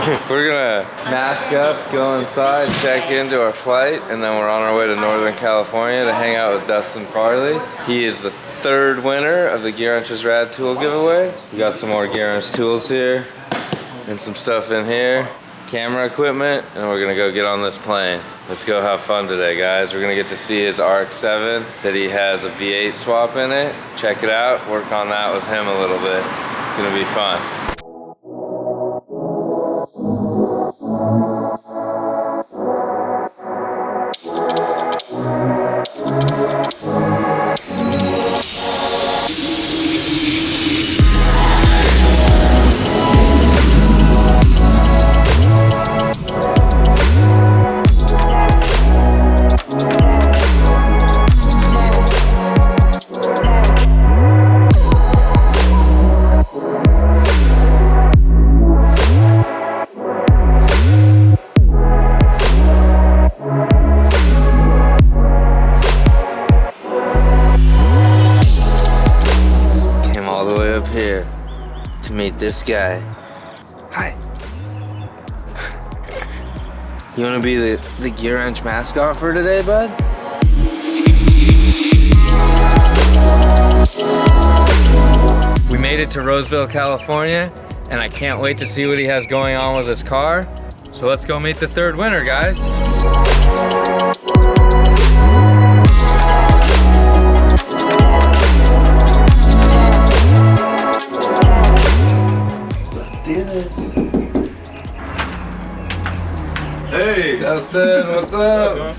We're gonna mask up, go inside, check into our flight, and then we're on our way to Northern California to hang out with Dustin Farley. He is the third winner of the Gear Wrench's Rad Tool giveaway. We got some more Gear Wrench tools here and some stuff in here, camera equipment, and we're gonna go get on this plane. Let's go have fun today, guys. We're gonna get to see his RX-7 that he has a V8 swap in it. Check it out, work on that with him a little bit. It's gonna be fun. Here to meet this guy. Hi. You want to be the Gear Wrench mascot for today, bud? We made it to Roseville, California, and I can't wait to see what he has going on with his car. So let's go meet the third winner, guys. Hey! Dustin, what's up?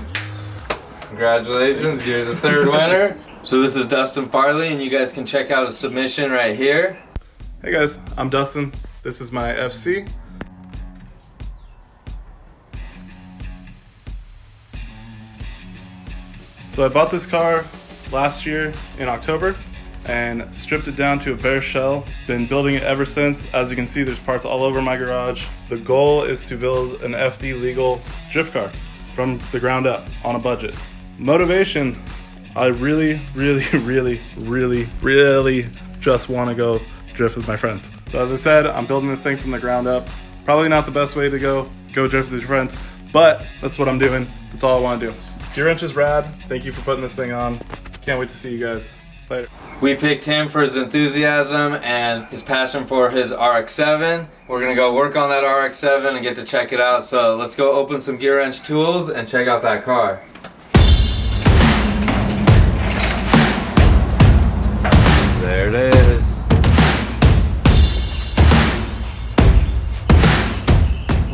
Congratulations, you're the third winner. So this is Dustin Farley, and you guys can check out his submission right here. Hey guys, I'm Dustin. This is my FC. So I bought this car last year in October and stripped it down to a bare shell. Been building it ever since. As you can see, there's parts all over my garage. The goal is to build an FD legal drift car from the ground up on a budget. Motivation, I really just want to go drift with my friends. So as I said, I'm building this thing from the ground up. Probably not the best way to go drift with your friends, but that's what I'm doing. That's all I want to do. Gear Wrench is rad. Thank you for putting this thing on. Can't wait to see you guys. Later. We picked him for his enthusiasm and his passion for his RX-7. We're gonna go work on that RX-7 and get to check it out. So let's go open some Gear Wrench tools and check out that car. There it is.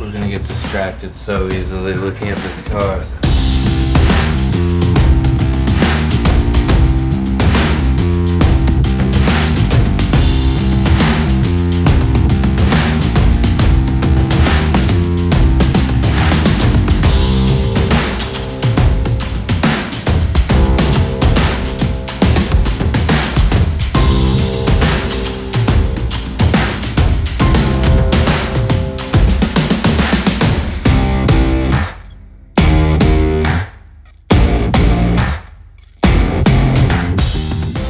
We're gonna get distracted so easily looking at this car.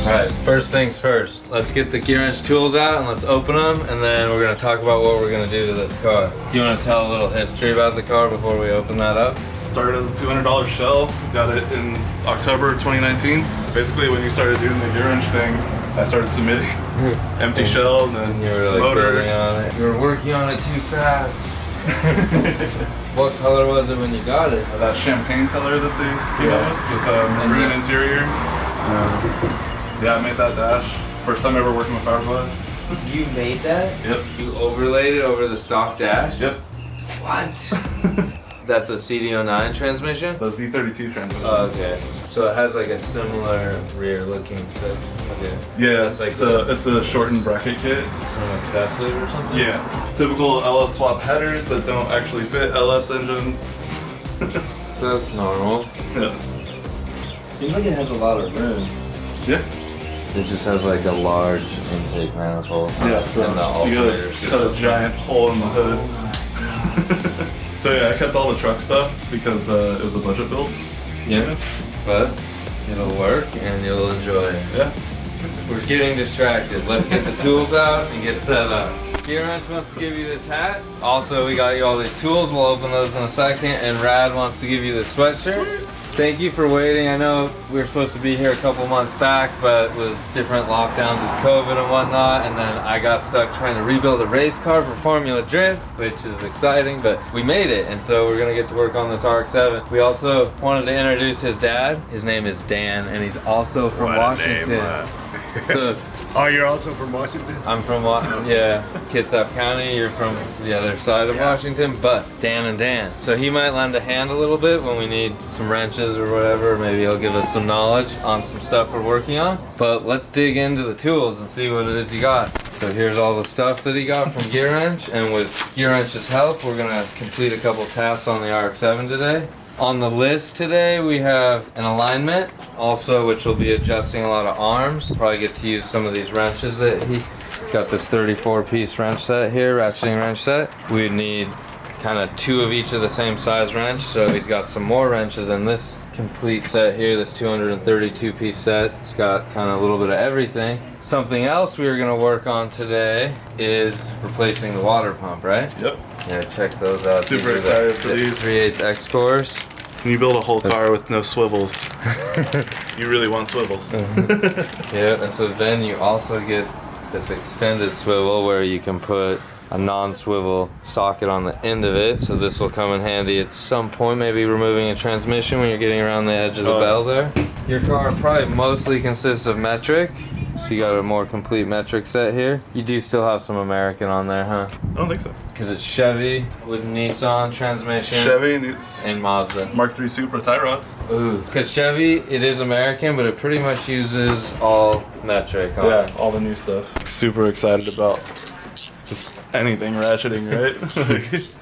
Alright, first things first. Let's get the Gear Wrench tools out and let's open them, and then we're going to talk about what we're going to do to this car. Do you want to tell a little history about the car before we open that up? Started as a $200 shell, got it in October of 2019. Basically when you started doing the Gear Wrench thing, I started submitting. Empty shell and then you were like motor. building on it. You were working on it too fast. What color was it when you got it? That champagne color that they came out with the maroon interior. Yeah, I made that dash. First time ever working with fiberglass. You made that? Yep. You overlaid it over the stock dash? Yep. What? That's a CD09 transmission? The Z32 transmission. Oh, okay. So it has like a similar rear looking set. Okay. Yeah, That's like it's a shortened bracket kit. Excessive or something? Yeah. Typical LS swap headers that don't actually fit LS engines. That's normal. Yeah. Seems like it has a lot of room. Yeah. It just has like a large intake manifold. Yeah, so and the you alternator gotta cut a giant hole in the hood. So yeah, I kept all the truck stuff because it was a budget build. Yeah, but it'll work and you'll enjoy it. Yeah. We're getting distracted. Let's get the tools out and get set up. Gear Wrench wants to give you this hat. Also, we got you all these tools. We'll open those in a second. And Rad wants to give you this sweatshirt. Thank you for waiting. I know we were supposed to be here a couple months back, but with different lockdowns with COVID and whatnot, and then I got stuck trying to rebuild a race car for Formula Drift, which is exciting, but we made it, and so we're gonna get to work on this RX-7. We also wanted to introduce his dad. His name is Dan, and he's also from Washington. So, oh, you're also from Washington? I'm from, Kitsap County. You're from the other side of Washington, but Dan and Dan. So he might lend a hand a little bit when we need some wrenches or whatever. Maybe he'll give us some knowledge on some stuff we're working on. But let's dig into the tools and see what it is you got. So here's all the stuff that he got from Gear Wrench, and with Gear Wrench's help, we're gonna complete a couple tasks on the RX-7 today. On the list today, we have an alignment, also, which will be adjusting a lot of arms. Probably get to use some of these wrenches that he's got this 34-piece wrench set here, ratcheting wrench set. We need kind of 2 of each of the same size wrench, so he's got some more wrenches in this complete set here, this 232-piece set. It's got kind of a little bit of everything. Something else we are going to work on today is replacing the water pump, right? Yep. Yeah, check those out. Super excited for these. 3/8 X cores. When you build a whole car with no swivels, you really want swivels. Yeah, and so then you also get this extended swivel where you can put a non-swivel socket on the end of it. So this will come in handy at some point, maybe removing a transmission when you're getting around the edge of the bell there. Your car probably mostly consists of metric. So you got a more complete metric set here. You do still have some American on there, huh? I don't think so. Because it's Chevy with Nissan transmission. Chevy and Mazda. Mark III Supra tie rods. Ooh, because Chevy, it is American, but it pretty much uses all metric on it. All the new stuff. Super excited about just anything ratcheting, right?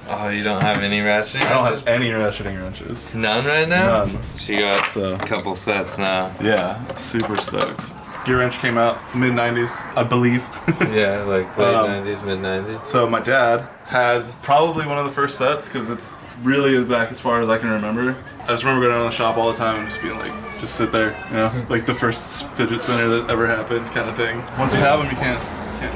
Oh, you don't have any ratcheting I don't wrenches? have any ratcheting wrenches. None right now? None. So you got a couple sets now. Yeah, super stoked. Gear Wrench came out mid-90s, I believe. Yeah, like late 90s, mid-90s. So my dad had probably one of the first sets, because it's really back as far as I can remember. I just remember going around the shop all the time and just being like, just sit there, you know, like the first fidget spinner that ever happened kind of thing. Once you have them, you can't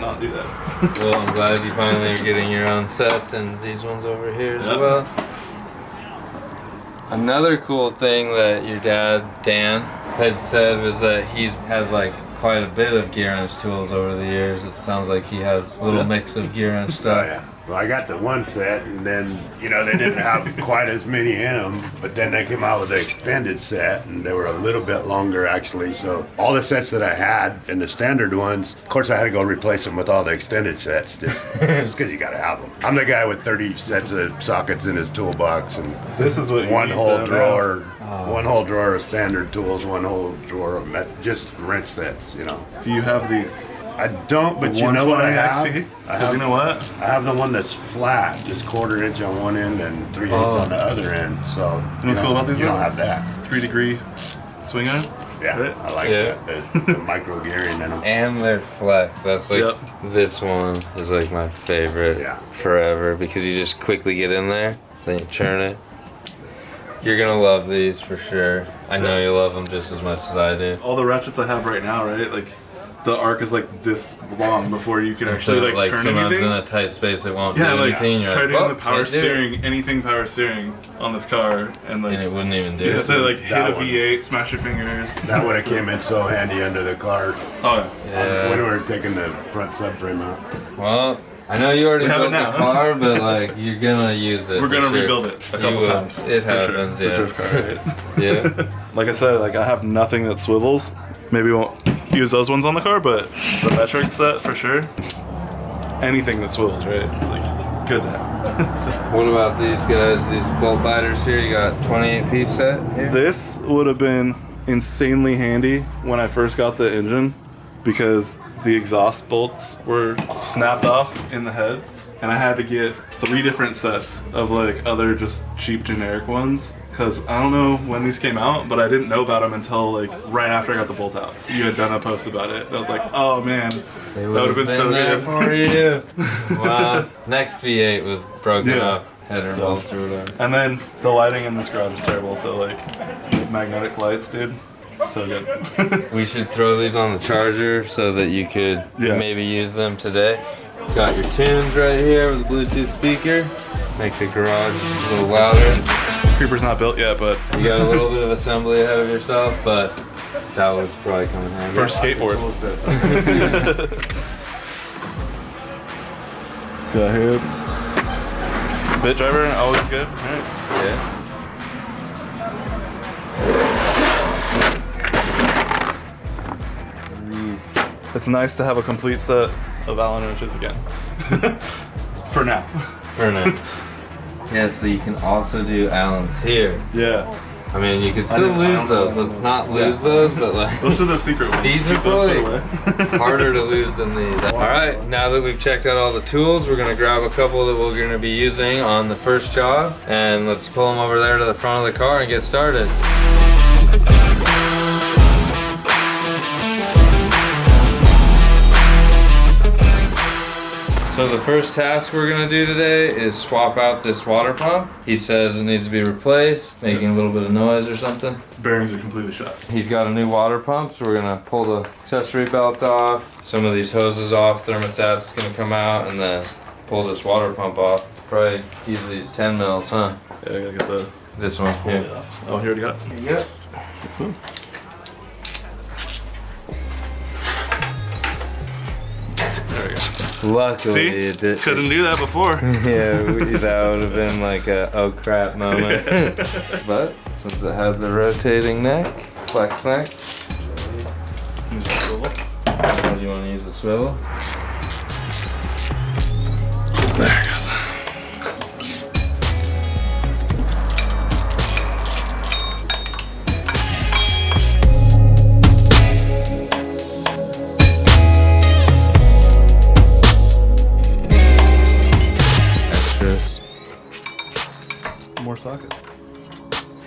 not do that. Well, I'm glad you finally are getting your own sets, and these ones over here as well. Another cool thing that your dad, Dan, had said was that he has like quite a bit of Gear Wrench tools over the years. It sounds like he has a little mix of Gear Wrench stuff. Oh, yeah. Well, I got the one set, and then, you know, they didn't have quite as many in them, but then they came out with the extended set, and they were a little bit longer, actually. So all the sets that I had, and the standard ones, of course, I had to go replace them with all the extended sets, just because you got to have them. I'm the guy with 30 sets of sockets in his toolbox, and this is what one whole drawer. One whole drawer of standard tools, one whole drawer of just wrench sets, you know. Do you have these? I don't, but you know what I have? You know what? I have the one that's flat, just 1/4 inch on one end and 3/8 on the other end. So you know what's cool about these? You don't have that. 3-degree swing on. Yeah, right? I like that. The micro gearing in them. And they're flex. That's like, this one is like my favorite forever, because you just quickly get in there, then you turn it. You're gonna love these for sure. I know you love them just as much as I do. All the ratchets I have right now, right? Like, the arc is like this long before you can actually like turn sometimes anything. in a tight space it won't do like anything. You're try like, doing the power can't do it. steering, anything power steering on this car, and like And it wouldn't even do you it. have to like hit a one. V8, smash your fingers. That would have came in so handy under the car Oh Yeah. when we were taking the front subframe out. Well, I know you already We have built it the now. car, but like you're gonna use it. We're gonna for sure. rebuild it a You couple will. times. It for sure. happens, It's yeah. a drift car, right? Yeah. Like I said, like I have nothing that swivels. Maybe won't use those ones on the car, but the metric set for sure. Anything that swivels, right? It's like good to have. So, What about these guys? These bolt biters here. You got 28-piece set here. this would have been insanely handy when I first got the engine, because the exhaust bolts were snapped off in the heads, and I had to get 3 different sets of like other just cheap generic ones, because I don't know when these came out, but I didn't know about them until like right after I got the bolt out. You had done a post about it, and I was like, oh man, They that would have been so there good. for you. Wow. Next V8 with broken up header So- bolts or whatever. And then the lighting in this garage is terrible, so like magnetic lights, dude, so good. We should throw these on the charger so that you could Yeah. maybe use them today. Got your tunes right here with a Bluetooth speaker. Makes your garage a little louder. Creeper's not built yet, but You got a little bit of assembly ahead of yourself, but that was probably coming handy. first skateboard. Let's go ahead. Bit driver, always good. All right. Yeah. It's nice to have a complete set of Allen wrenches again. For now. For now. Yeah, so you can also do Allen's here. Yeah. I mean, you can still lose those. Let's not lose those, but like Those are the secret ones. these are Keep those put probably away. harder to lose than these. All right, now that we've checked out all the tools, we're gonna grab a couple that we're gonna be using on the first job, and let's pull them over there to the front of the car and get started. So the first task we're gonna do today is swap out this water pump. He says it needs to be replaced, making a little bit of noise or something. Bearings are completely shot. He's got a new water pump, so we're gonna pull the accessory belt off, some of these hoses off, thermostat's gonna come out, and then pull this water pump off. Probably use these 10 mils, huh? Yeah, I gotta get the. This one here. Oh, here we got it. Here you go. There we go. Luckily See? it did. Couldn't do that before. Yeah, that would have been like a oh crap moment. But since it had the rotating neck, flex neck, do you want to use a swivel? There it goes. Extras. More sockets.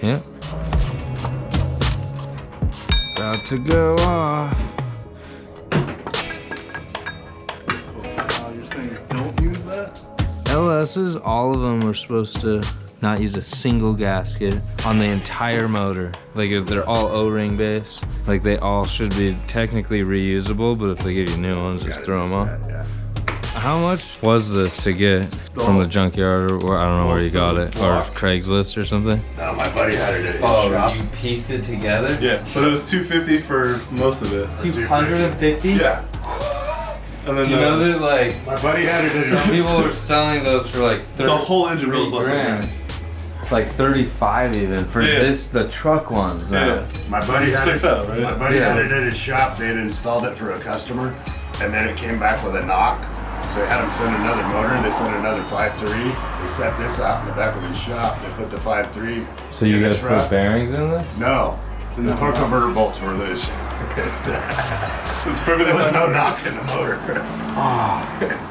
Yep. About to go off. You're saying don't use that? LS's, all of them were supposed to not use a single gasket on the entire motor. Like if they're all O-ring based, like they all should be technically reusable, but if they give you new ones, just throw them on. Yeah. How much was this to get from the junkyard, or I don't know where you got it, or Craigslist or something? No, my buddy had it at his shop. you pieced it together? Yeah, but it was $250 for most of it. 250? Yeah. And then Do you know that like My buddy had it at his some people are selling those for like 30 the whole engine bill is less than grand. Like 35 even for this, the truck ones. Yeah. My buddy had it. 6 out, right? My buddy Yeah. had it at his shop. They had installed it for a customer, and then it came back with a knock. So they had him send another motor. They sent another 5.3. They set this out in the back of his shop. They put the 5.3. So you in the guys truck. put bearings in this? No, the torque converter bolts were loose. It's perfect. There was no knock in the motor.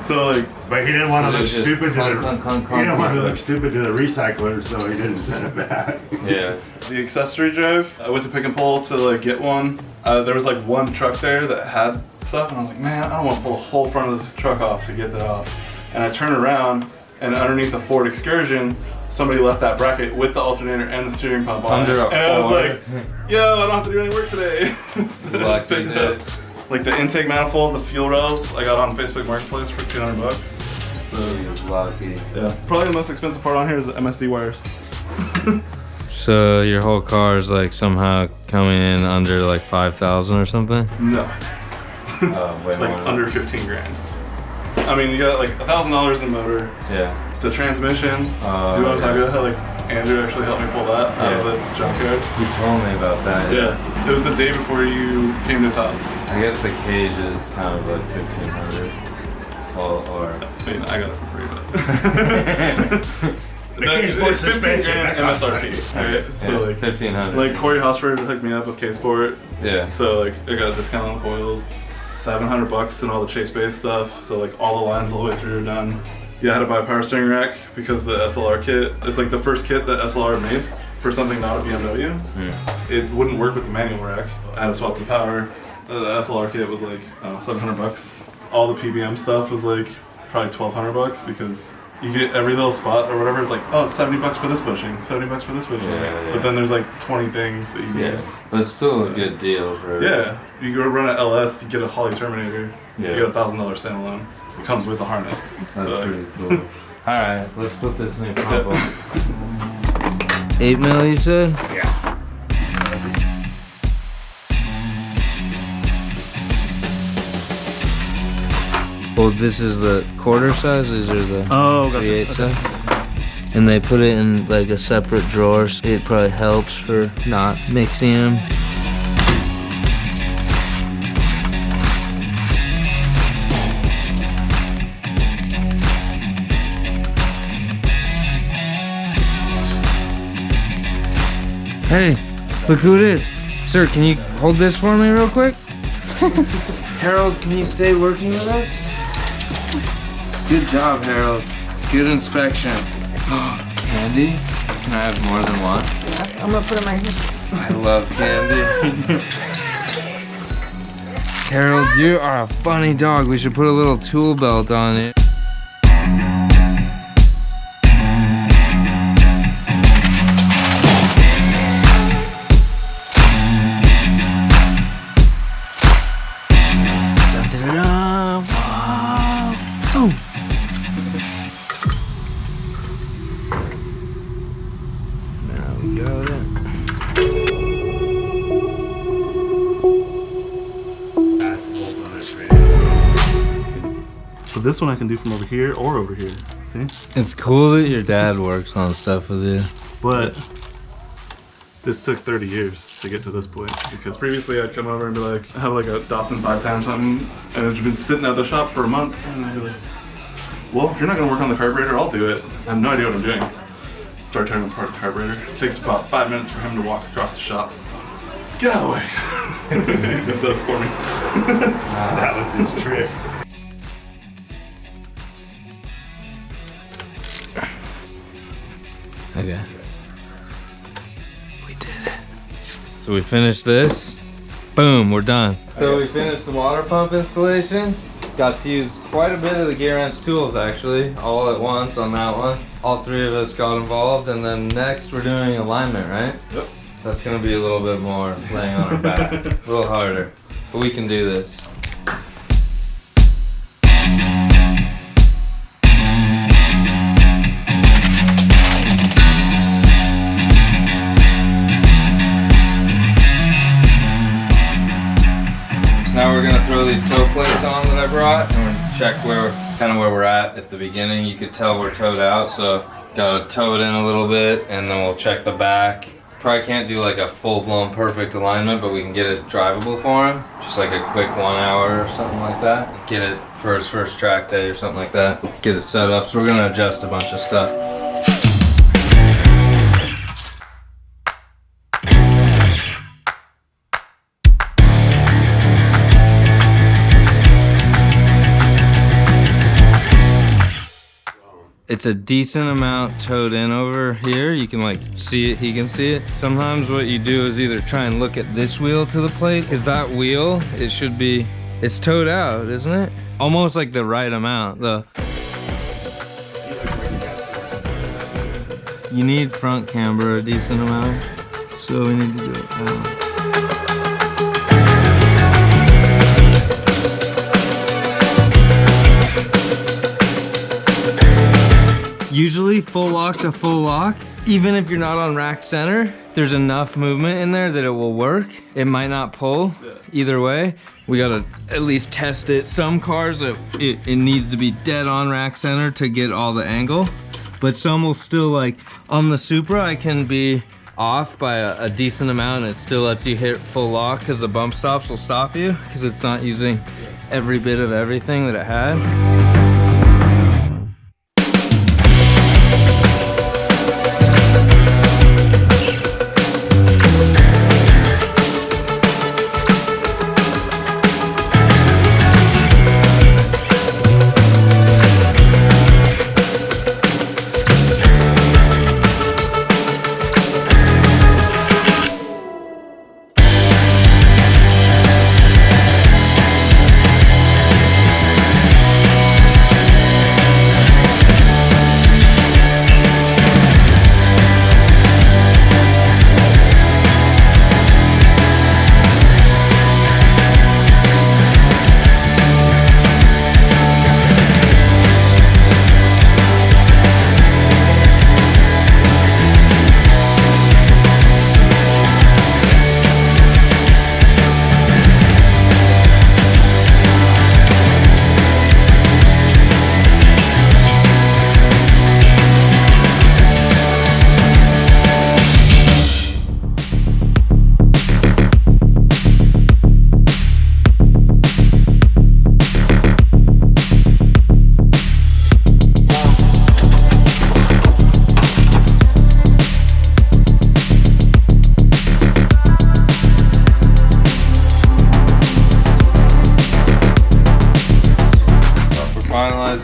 So like, But he didn't want to So look it's just stupid to clunk, the. clunk, clunk, He didn't clunk, want to clunk. look stupid to the recycler, so he didn't send it back. Yeah. the accessory drive, I went to Pick and Pull to like get one. There was like one truck there that had stuff, and I was like, man, I don't want to pull the whole front of this truck off to get that off. And I turned around, and underneath the Ford Excursion, somebody left that bracket with the alternator and the steering pump on Under it. a And I was Ford. like, yo, I don't have to do any work today. So I Lucky picked it dude. up. Like the intake manifold, the fuel rails, I got on Facebook Marketplace for $200. So He's lucky. yeah, probably the most expensive part on here is the MSD wires. So your whole car is like somehow coming in under like 5,000 or something? No, Way like under 15 grand. I mean, you got like $1,000 in motor. Yeah. The transmission, do you want to talk about how like Andrew actually helped me pull that out of the junkyard? You told me about that. Yeah, it was the day before you came to his house. I guess the cage is kind of like 1,500. Or I mean, I got it for free, but The cage board it's 15 suspension, grand that costs MSRP, money. right? So like, 1,500. like Corey Hosford hooked me up with K-Sport. Yeah. So like I got a discount on the coils, $700 and all the chase base stuff. So like all the lines all the way through are done. Yeah, I had to buy a power steering rack because the SLR kit, it's like the first kit that SLR made for something not a BMW. It wouldn't work with the manual rack. I had to swap the power. The SLR kit was like $700. All the PBM stuff was like probably $1,200 because you get every little spot or whatever. It's like, oh, it's $70 for this bushing, $70 for this bushing. Yeah. But then there's like 20 things that you get. But it's still a good deal for. Yeah, you go run an LS, you get a Holly Terminator. Yeah. You get $1,000 standalone. It comes with the harness. That's so, pretty cool. All right, let's put this new pump on. 8 mil, you said? Yeah. Well, this is the quarter sizes or the Oh, 3/8 size? And they put it in like a separate drawer, so it probably helps for not mixing them. Hey, look who it is. Sir, can you hold this for me real quick? Harold, can you stay working with us? Good job, Harold. Good inspection. Candy? Can I have more than one? Yeah, I'm gonna put it in my hand. I love candy. Harold, you are a funny dog. We should put a little tool belt on it. So this one I can do from over here or over here. See? It's cool that your dad works on stuff with you. But this took 30 years to get to this point because previously I'd come over and be like, I have like a Datsun 510 or something, and it's been sitting at the shop for a month, and I'd be like, well, if you're not gonna work on the carburetor, I'll do it. I have no idea what I'm doing. Start tearing apart the carburetor. It takes about 5 minutes for him to walk across the shop. Get out of the way. He just does it for me. That was his trick. Okay. We did it. So we finished this. Boom, we're done. So we finished the water pump installation. Got to use quite a bit of the gear wrench tools actually, all at once on that one. All three of us got involved, and then next we're doing alignment, right? Yep. That's gonna be a little bit more laying on our back, a little harder, but we can do this. Now we're gonna throw these toe plates on that I brought, and we're gonna check kind of where we're at the beginning. You could tell we're towed out, so gotta tow it in a little bit, and then we'll check the back. Probably can't do like a full-blown perfect alignment, but we can get it drivable for him. Just like a quick 1 hour or something like that. Get it for his first track day or something like that. Get it set up, so we're gonna adjust a bunch of stuff. It's a decent amount towed in over here. You can like see it, he can see it. Sometimes what you do is either try and look at this wheel to the plate, because that wheel, it's towed out, isn't it? Almost like the right amount. You need front camber a decent amount, so we need to do it now. Usually full lock to full lock, even if you're not on rack center, there's enough movement in there that it will work. It might not pull either way. We gotta at least test it. Some cars, it needs to be dead on rack center to get all the angle, but some will still, like on the Supra, I can be off by a decent amount and it still lets you hit full lock because the bump stops will stop you because it's not using every bit of everything that it had.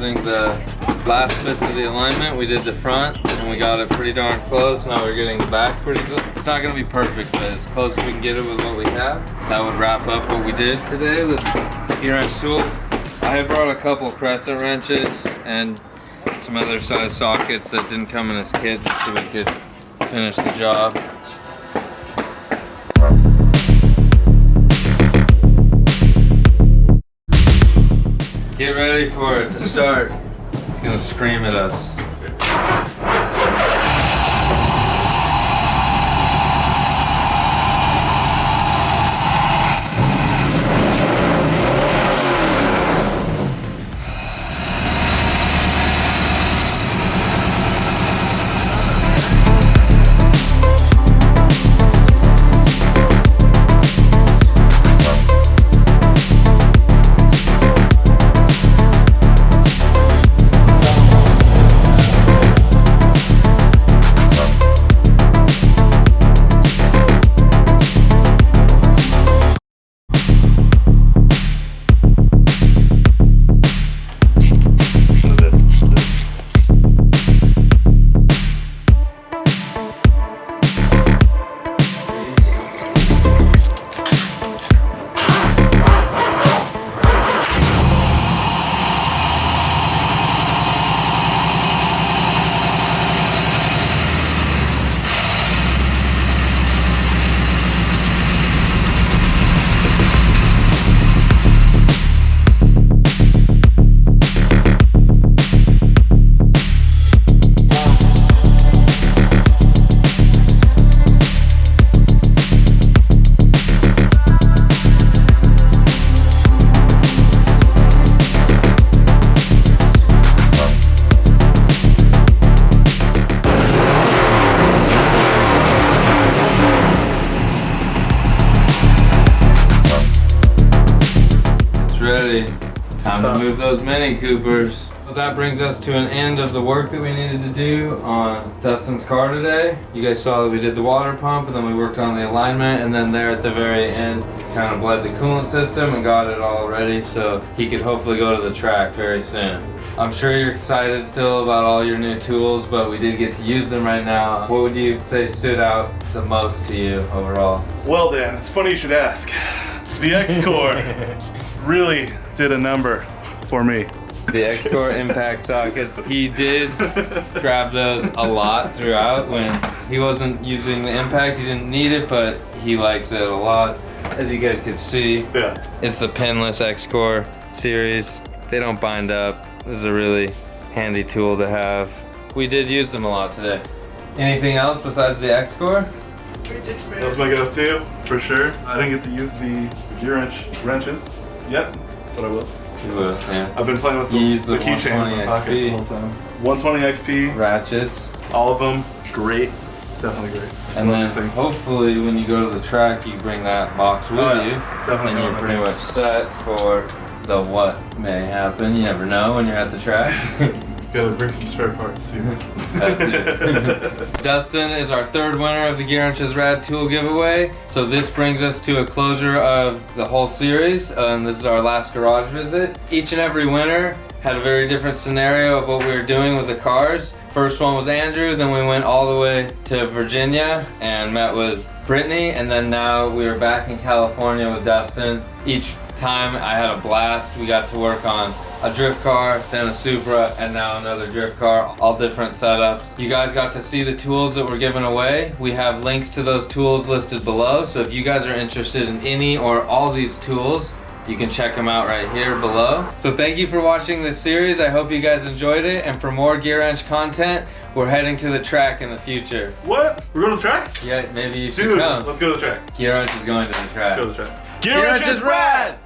using the last bits of the alignment. We did the front and we got it pretty darn close. Now we're getting the back pretty close. It's not gonna be perfect, but as close as we can get it with what we have. That would wrap up what we did today with gear wrench tools. I had brought a couple crescent wrenches and some other size sockets that didn't come in this kit just so we could finish the job. Get ready for it to start. It's gonna scream at us. Ready. Time to move those Mini Coopers. So that brings us to an end of the work that we needed to do on Dustin's car today. You guys saw that we did the water pump and then we worked on the alignment, and then there at the very end kind of bled the coolant system and got it all ready so he could hopefully go to the track very soon. I'm sure you're excited still about all your new tools, but we did get to use them right now. What would you say stood out the most to you overall? Well, Dan, it's funny you should ask. The X-Core really did a number for me. The X-Core impact sockets, he did grab those a lot throughout. When he wasn't using the impact, he didn't need it, but he likes it a lot. As you guys can see, it's the PINLESS X-Core series. They don't bind up. This is a really handy tool to have. We did use them a lot today. Anything else besides the X-Core? That was my go-to, for sure. I didn't get to use the gear wrenches yet, but I will. You will, yeah. I've been playing with the keychain in my pocket the whole time. 120 XP. Ratchets. All of them, great. Definitely great. And then hopefully when you go to the track, you bring that box with you. Definitely. And you're pretty much set for the what may happen. You never know when you're at the track. Gotta bring some spare parts too. That's it. Dustin is our third winner of the Gear Wrenches Rad Tool giveaway. So this brings us to a closure of the whole series. This is our last garage visit. Each and every winner had a very different scenario of what we were doing with the cars. First one was Andrew, then we went all the way to Virginia and met with Brittany, and then now we are back in California with Dustin. Each time I had a blast. We got to work on a drift car, then a Supra, and now another drift car, all different setups. You guys got to see the tools that were given away. We have links to those tools listed below, so if you guys are interested in any or all these tools, you can check them out right here below. So thank you for watching this series. I hope you guys enjoyed it, and for more Gear Wrench content, we're heading to the track in the future. What? We're going to the track? Yeah, maybe you should come. Let's go to the track. Gear Wrench is going to the track. Let's go to the track. Gear Wrench is rad!